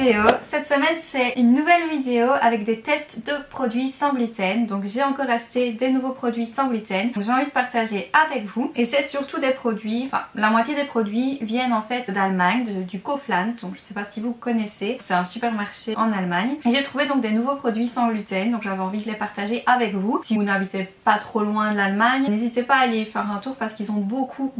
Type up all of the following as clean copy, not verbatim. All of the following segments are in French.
vidéo. Cette semaine c'est une nouvelle vidéo avec des tests de produits sans gluten. Donc j'ai encore acheté des nouveaux produits sans gluten. J'ai envie de partager avec vous. Et c'est surtout des produits, enfin la moitié des produits viennent en fait d'Allemagne, du Kaufland. Donc je sais pas si vous connaissez, c'est un supermarché en Allemagne. Et j'ai trouvé donc des nouveaux produits sans gluten. Donc j'avais envie de les partager avec vous. Si vous n'habitez pas trop loin de l'Allemagne, n'hésitez pas à aller faire un tour parce qu'ils ont beaucoup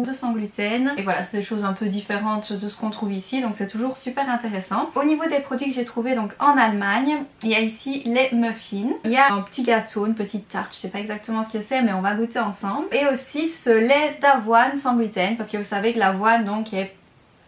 de sans gluten. Et voilà, c'est des choses un peu différentes de ce qu'on trouve ici. Donc c'est toujours super intéressant. Au niveau des produits que j'ai trouvé donc en Allemagne, il y a ici les muffins. Il y a un petit gâteau, une petite tarte, je sais pas exactement ce que c'est mais on va goûter ensemble. Et aussi ce lait d'avoine sans gluten parce que vous savez que l'avoine donc est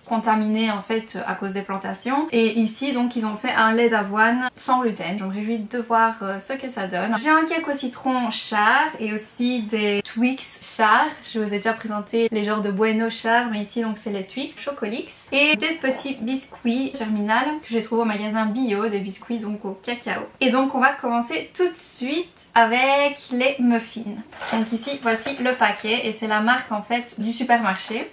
contaminée en fait à cause des plantations, et ici donc ils ont fait un lait d'avoine sans gluten. Je me réjouis de voir ce que ça donne. J'ai un cake au citron char et aussi des Twix char. Je vous ai déjà présenté les genres de Bueno char, mais ici donc c'est les Twix Chocolix, et des petits biscuits Germinal que j'ai trouvé au magasin bio, des biscuits donc au cacao. Et donc on va commencer tout de suite avec les muffins. Donc ici voici le paquet et c'est la marque en fait du supermarché.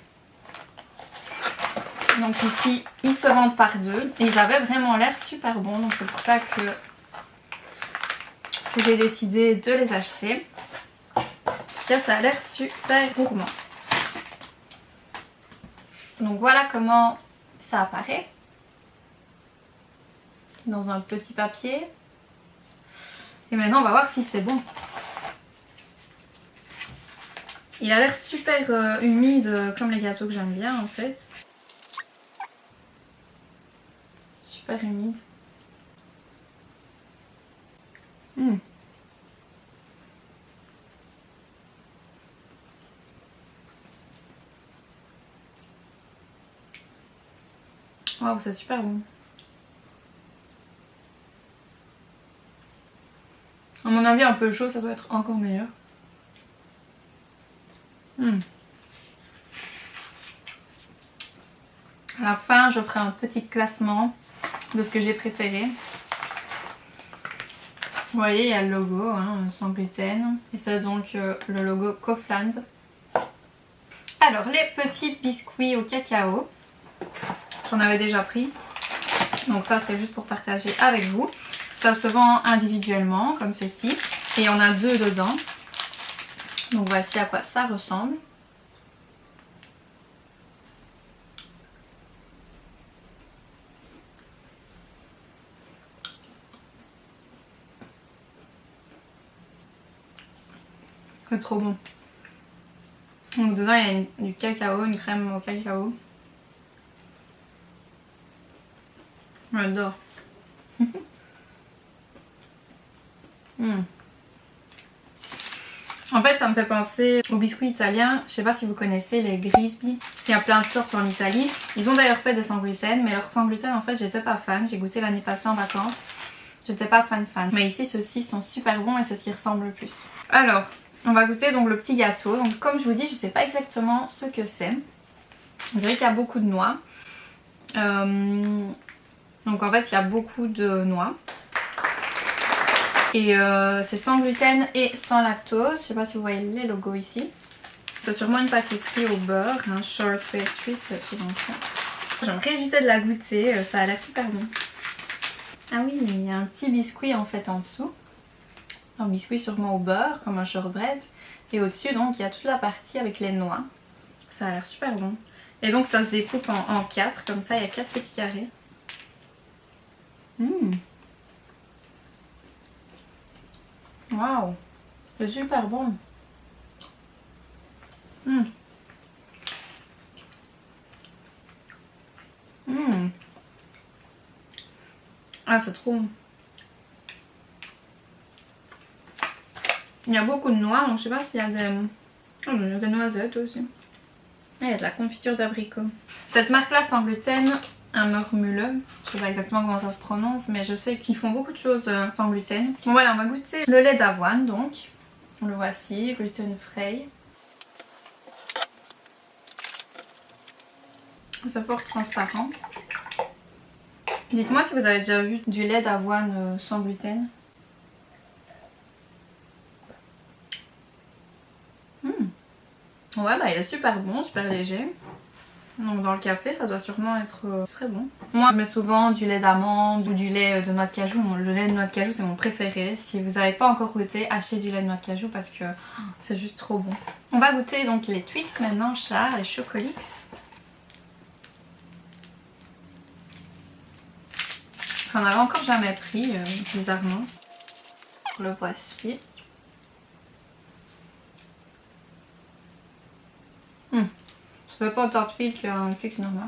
Donc ici ils se vendent par deux et ils avaient vraiment l'air super bons, donc c'est pour ça que j'ai décidé de les acheter. Là ça a l'air super gourmand. Donc voilà comment ça apparaît dans un petit papier. Et maintenant on va voir si c'est bon. Il a l'air super humide comme les gâteaux que j'aime bien en fait. Super humide. Waouh, c'est super bon. À mon avis un peu chaud, ça doit être encore meilleur. À la fin je ferai un petit classement de ce que j'ai préféré. Vous voyez, il y a le logo hein, sans gluten. Et c'est donc le logo Kaufland. Alors, les petits biscuits au cacao. J'en avais déjà pris. Donc ça, c'est juste pour partager avec vous. Ça se vend individuellement, comme ceci. Et on a deux dedans. Donc voici à quoi ça ressemble. C'est trop bon. Donc dedans il y a du cacao, une crème au cacao. J'adore. En fait ça me fait penser aux biscuits italiens. Je sais pas si vous connaissez les Grisby. Il y a plein de sortes en Italie. Ils ont d'ailleurs fait des sans gluten, mais leur sans gluten en fait j'étais pas fan. J'ai goûté l'année passée en vacances. J'étais pas fan. Mais ici ceux-ci sont super bons et c'est ce qui ressemble le plus. Alors on va goûter donc le petit gâteau. Donc comme je vous dis, je sais pas exactement ce que c'est. On dirait qu'il y a beaucoup de noix. Donc en fait il y a beaucoup de noix. Et c'est sans gluten et sans lactose. Je sais pas si vous voyez les logos ici. C'est sûrement une pâtisserie au beurre. Un short pastry, c'est souvent ça. Je me réjouissais de la goûter. Ça a l'air super bon. Ah oui, il y a un petit biscuit en fait en dessous. Un biscuit sûrement au beurre, comme un shortbread. Et au-dessus, donc, il y a toute la partie avec les noix. Ça a l'air super bon. Et donc, ça se découpe en 4. Comme ça, il y a 4 petits carrés. Waouh! C'est super bon. Ah, c'est trop bon. Il y a beaucoup de noix, donc je sais pas s'il y a des... Oh, il y a des noisettes aussi. Ah, il y a de la confiture d'abricot. Cette marque-là sans gluten, un Murmule, je sais pas exactement comment ça se prononce, mais je sais qu'ils font beaucoup de choses sans gluten. Bon voilà, on va goûter le lait d'avoine donc. Le voici, gluten free. C'est fort transparent. Dites-moi si vous avez déjà vu du lait d'avoine sans gluten. Ouais, bah il est super bon, super léger. Donc dans le café, ça doit sûrement être très bon. Moi, je mets souvent du lait d'amande ou du lait de noix de cajou. Le lait de noix de cajou, c'est mon préféré. Si vous n'avez pas encore goûté, achetez du lait de noix de cajou parce que c'est juste trop bon. On va goûter donc les Twix maintenant, Char, les Chocolix. J'en avais encore jamais pris, bizarrement. Le voici. Ça fait pas autant de fil qu'un Twix normal.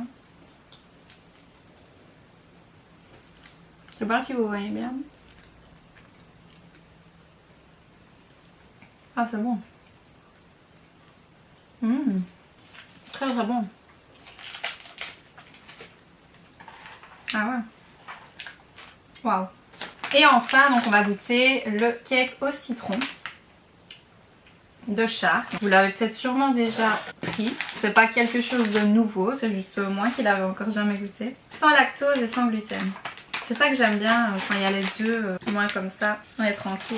Je sais pas si vous voyez bien. Ah, c'est bon. Très très bon. Ah ouais. Waouh. Et enfin, donc on va goûter le cake au citron de Char. Vous l'avez peut-être sûrement déjà pris. C'est pas quelque chose de nouveau, c'est juste moi qui l'avais encore jamais goûté. Sans lactose et sans gluten. C'est ça que j'aime bien quand il y a les deux, au moins comme ça, on est tranquille.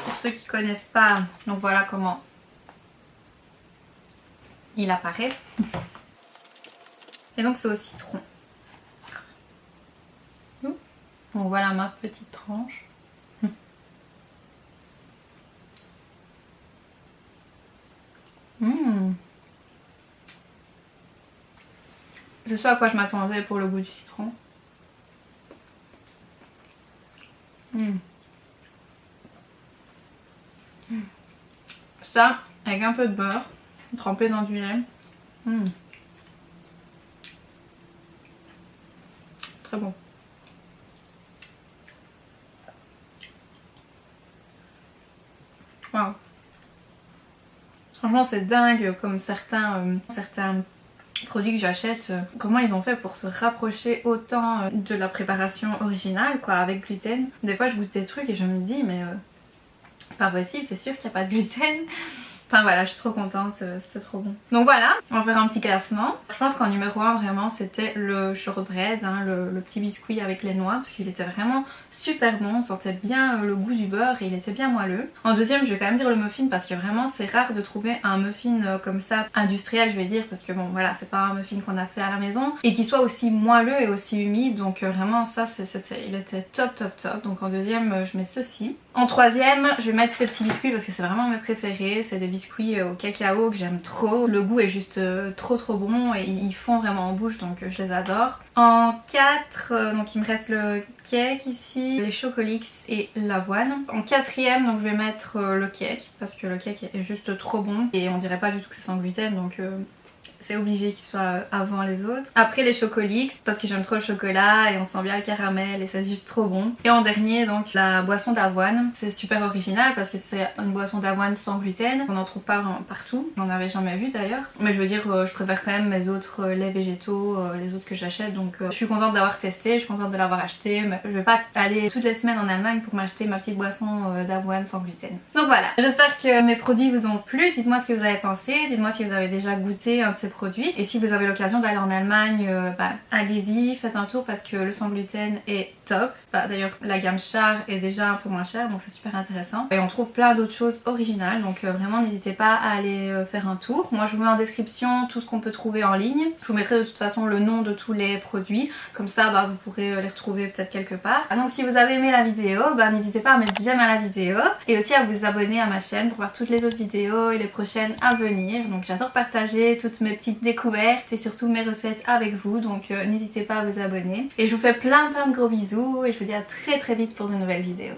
Pour ceux qui connaissent pas, donc voilà comment il apparaît. Et donc c'est au citron. Donc voilà ma petite tranche. C'est ce à quoi je m'attendais pour le goût du citron. Ça, avec un peu de beurre, trempé dans du lait. Très bon. Waouh. Franchement, c'est dingue comme certains produits que j'achète, comment ils ont fait pour se rapprocher autant de la préparation originale, quoi, avec gluten. Des fois, je goûte des trucs et je me dis, mais c'est pas possible, c'est sûr qu'il n'y a pas de gluten. Enfin voilà, je suis trop contente, c'était trop bon. Donc voilà, on va faire un petit classement. Je pense qu'en numéro 1 vraiment c'était le shortbread, hein, le petit biscuit avec les noix, parce qu'il était vraiment super bon, on sentait bien le goût du beurre et il était bien moelleux. En deuxième je vais quand même dire le muffin parce que vraiment c'est rare de trouver un muffin comme ça, industriel je vais dire, parce que bon voilà c'est pas un muffin qu'on a fait à la maison et qui soit aussi moelleux et aussi humide, donc vraiment ça il était top top top. Donc en deuxième je mets ceci. En troisième je vais mettre ces petits biscuits parce que c'est vraiment mes préférés, c'est des biscuits au cacao que j'aime trop. Le goût est juste trop bon et ils font vraiment en bouche, donc je les adore. En 4, donc il me reste le cake ici, les Chocolix et l'avoine. En quatrième, donc je vais mettre le cake parce que le cake est juste trop bon et on dirait pas du tout que c'est sans gluten, donc c'est obligé qu'il soit avant les autres. Après les Chocolix parce que j'aime trop le chocolat et on sent bien le caramel et c'est juste trop bon. Et en dernier donc la boisson d'avoine. C'est super original parce que c'est une boisson d'avoine sans gluten. On n'en trouve pas partout. J'en avais jamais vu d'ailleurs. Mais je veux dire je préfère quand même mes autres laits végétaux, les autres que j'achète. Donc je suis contente d'avoir testé, je suis contente de l'avoir acheté. Mais je vais pas aller toutes les semaines en Allemagne pour m'acheter ma petite boisson d'avoine sans gluten. Donc voilà, j'espère que mes produits vous ont plu. Dites-moi ce que vous avez pensé. Dites-moi si vous avez déjà goûté un de ces produits. Et si vous avez l'occasion d'aller en Allemagne, allez-y, faites un tour parce que le sans gluten est top. D'ailleurs la gamme Char est déjà un peu moins chère, donc c'est super intéressant. Et on trouve plein d'autres choses originales, donc vraiment n'hésitez pas à aller faire un tour. Moi je vous mets en description tout ce qu'on peut trouver en ligne. Je vous mettrai de toute façon le nom de tous les produits, comme ça vous pourrez les retrouver peut-être quelque part. Donc si vous avez aimé la vidéo, n'hésitez pas à mettre j'aime à la vidéo et aussi à vous abonner à ma chaîne pour voir toutes les autres vidéos et les prochaines à venir. Donc j'adore partager toutes mes petites découvertes et surtout mes recettes avec vous, donc n'hésitez pas à vous abonner. Et je vous fais plein de gros bisous et je vous dis à très vite pour de nouvelles vidéos.